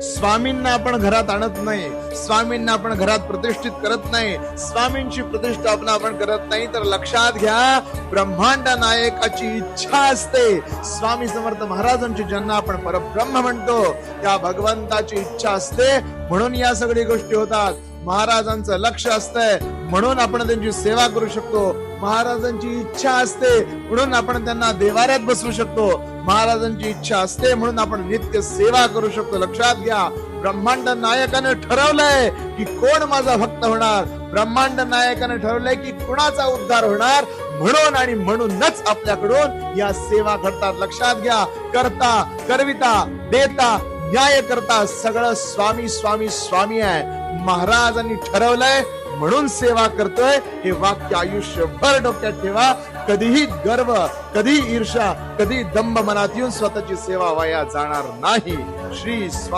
स्वामींना आपण घरात आणत नाही, स्वामींना आपण घरात प्रतिष्ठित करत नाही, स्वामींची प्रतिष्ठापना आपण करत नाही, तर लक्षात घ्या ब्रह्मांड नायकाची इच्छा असते. स्वामी समर्थ महाराजांची ज्यांना आपण परब्रह्म म्हणतो त्या भगवंताची इच्छा असते, म्हणून या सगळ्या गोष्टी होतात. महाराजांचं लक्ष असतंय म्हणून आपण त्यांची सेवा करू शकतो. महाराजांची इच्छा असते म्हणून आपण त्यांना देवाऱ्यात बसवू शकतो. महाराजांची इच्छा असते म्हणून आपण नित्य सेवा करू शकतो. लक्षात घ्या, ब्रह्मांड नायकाने ठरवलंय की कोण माझा भक्त होणार, ब्रह्मांड नायकाने ठरवलंय की कुणाचा उद्धार होणार, म्हणून आणि म्हणूनच आपल्याकडून या सेवा घडतात. लक्षात घ्या, करता करविता देता न्याय करता सगळं स्वामी स्वामी स्वामी आहे. महाराजांनी ठरवलंय म्हणून सेवा करतोय, हे वाक्य आयुष्यभर डोक्यात ठेवा. कधीही गर्व, कधी ईर्षा, कधी दंभ मनात येऊन स्वतःची सेवा वाया जाणार नाही. श्री